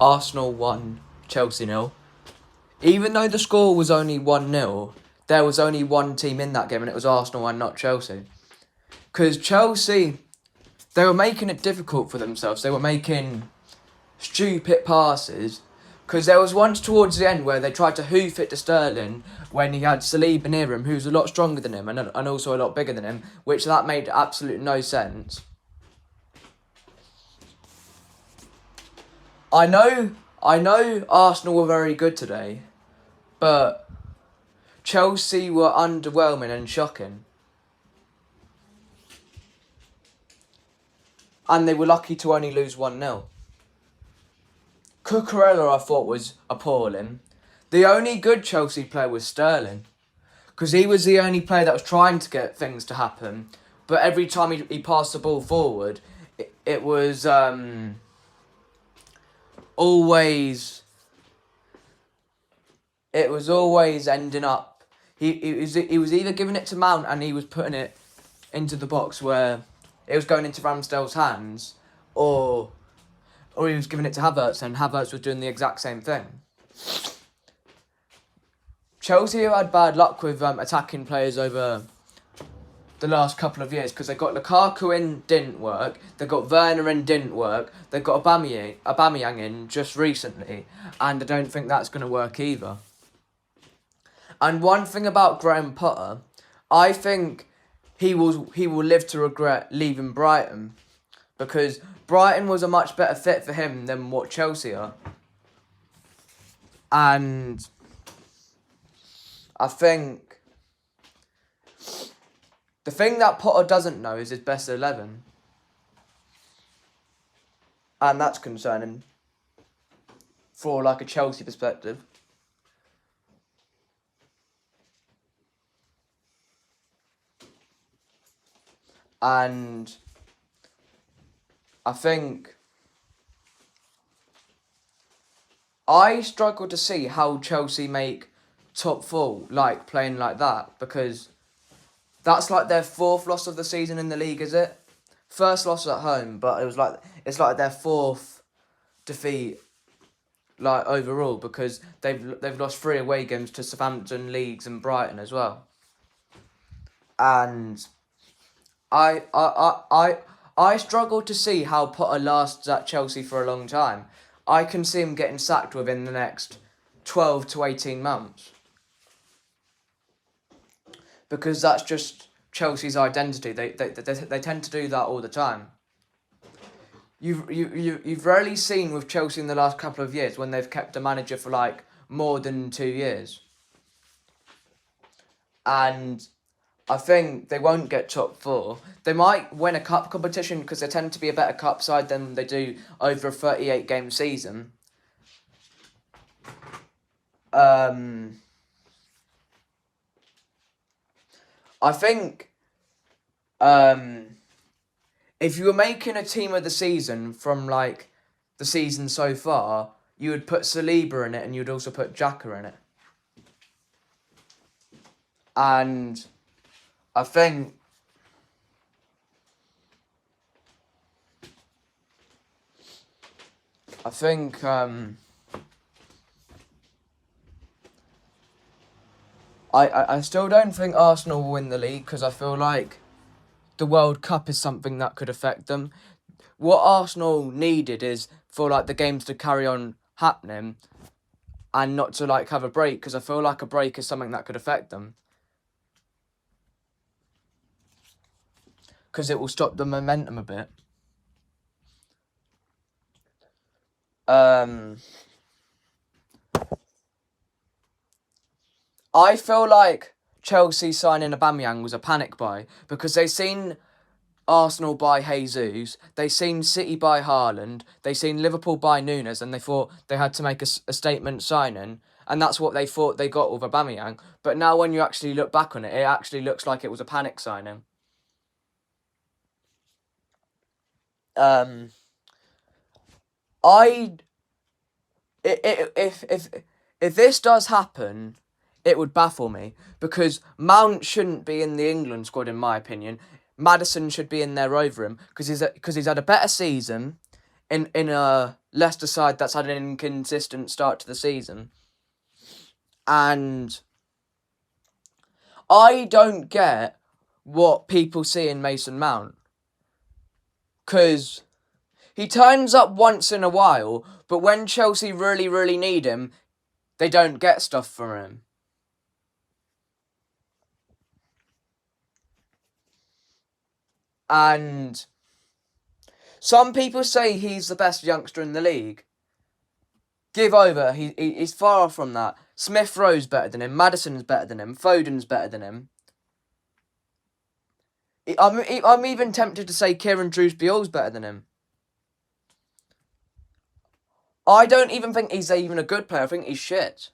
Arsenal 1, Chelsea 0. Even though the score was only 1-0, there was only one team in that game, and it was Arsenal and not Chelsea. Because Chelsea, they were making it difficult for themselves. They were making stupid passes. Because there was once towards the end where they tried to hoof it to Sterling when he had Saliba near him, who's a lot stronger than him and also a lot bigger than him, which that made absolute no sense. I know Arsenal were very good today, but Chelsea were underwhelming and shocking. And they were lucky to only lose 1-0. Cucurella, I thought, was appalling. The only good Chelsea player was Sterling, because he was the only player that was trying to get things to happen. But every time he passed the ball forward, it was always ending up. He was either giving it to Mount and he was putting it into the box where it was going into Ramsdale's hands, or he was giving it to Havertz and Havertz was doing the exact same thing. Chelsea have had bad luck with attacking players over the last couple of years, because they got Lukaku in, didn't work. They got Werner in, didn't work. They got Aubameyang in just recently, and I don't think that's going to work either. And one thing about Graham Potter, I think he will live to regret leaving Brighton, because Brighton was a much better fit for him than what Chelsea are. And I think the thing that Potter doesn't know is his best 11. And that's concerning for like a Chelsea perspective. And I think I struggle to see how Chelsea make top four like playing like that, because that's like their fourth loss of the season in the league, is it? First loss at home, but it's like their fourth defeat like overall, because they've lost 3 away games to Southampton, Leeds and Brighton as well. And I struggle to see how Potter lasts at Chelsea for a long time. I can see him getting sacked within the next 12 to 18 months. Because that's just Chelsea's identity. They tend to do that all the time. You've rarely seen with Chelsea in the last couple of years when they've kept a manager for like more than 2 years. And I think they won't get top 4. They might win a cup competition because they tend to be a better cup side than they do over a 38-game season. I think if you were making a team of the season from like the season so far, you would put Saliba in it and you'd also put Xhaka in it. And I think I still don't think Arsenal will win the league, because I feel like the World Cup is something that could affect them. What Arsenal needed is for like the games to carry on happening and not to like have a break, because I feel like a break is something that could affect them. Because it will stop the momentum a bit. I feel like Chelsea signing Aubameyang was a panic buy, because they seen Arsenal buy Jesus, they seen City buy Haaland, they seen Liverpool buy Nunes, and they thought they had to make a statement signing, and that's what they thought they got with Aubameyang. But now when you actually look back on it, it actually looks like it was a panic signing. If this does happen, it would baffle me, because Mount shouldn't be in the England squad in my opinion. Maddison should be in there over him, because he's had a better season in a Leicester side that's had an inconsistent start to the season. And I don't get what people see in Mason Mount. Because he turns up once in a while, but when Chelsea really, really need him, they don't get stuff for him. And some people say he's the best youngster in the league. Give over. He's far from that. Smith Rowe's better than him. Maddison's better than him. Foden's better than him. I'm even tempted to say Kieran Dewsbury's better than him. I don't even think he's even a good player. I think he's shit.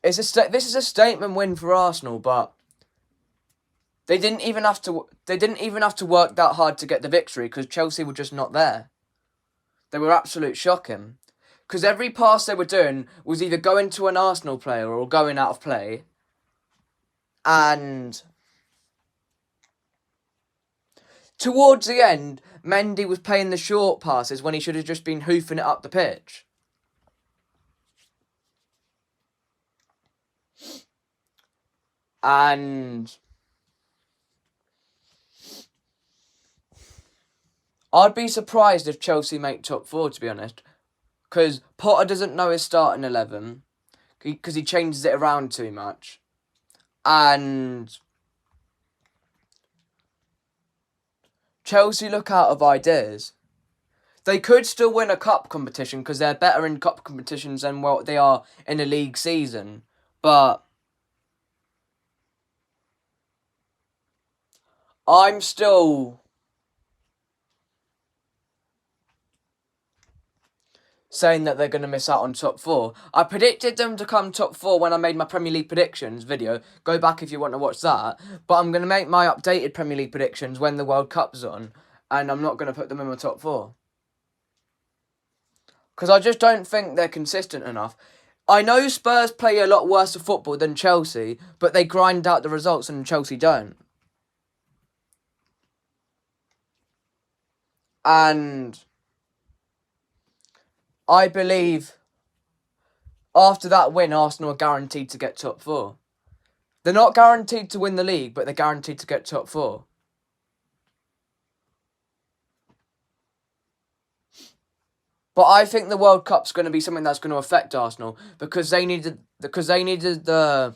This is a statement win for Arsenal, but they didn't even have to work that hard to get the victory because Chelsea were just not there. They were absolute shocking. Because every pass they were doing was either going to an Arsenal player or going out of play. And towards the end, Mendy was playing the short passes when he should have just been hoofing it up the pitch. And I'd be surprised if Chelsea make top 4, to be honest. Because Potter doesn't know his starting 11. Because he changes it around too much. And Chelsea look out of ideas. They could still win a cup competition because they're better in cup competitions than what they are in a league season. But I'm still saying that they're going to miss out on top 4. I predicted them to come top 4 when I made my Premier League predictions video. Go back if you want to watch that. But I'm going to make my updated Premier League predictions when the World Cup's on. And I'm not going to put them in my top 4. Because I just don't think they're consistent enough. I know Spurs play a lot worse of football than Chelsea, but they grind out the results and Chelsea don't. And I believe after that win, Arsenal are guaranteed to get top 4. They're not guaranteed to win the league, but they're guaranteed to get top 4. But I think the World Cup's going to be something that's going to affect Arsenal because they needed the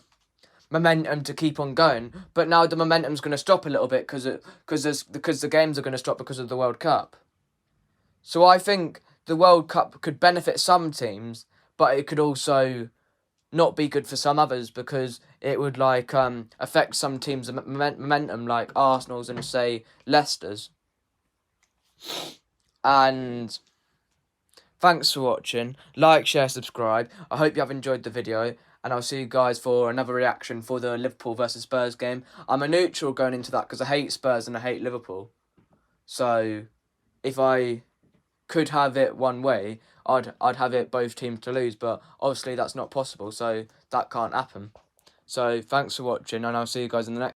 momentum to keep on going. But now the momentum's going to stop a little bit because the games are going to stop because of the World Cup. So I think the World Cup could benefit some teams, but it could also not be good for some others because it would affect some teams' momentum, like Arsenal's and say Leicester's. And thanks for watching. Like, share, subscribe. I hope you have enjoyed the video. And I'll see you guys for another reaction for the Liverpool versus Spurs game. I'm a neutral going into that because I hate Spurs and I hate Liverpool. So, if I could have it one way, I'd have it both teams to lose. But obviously that's not possible, so that can't happen. So, thanks for watching and I'll see you guys in the next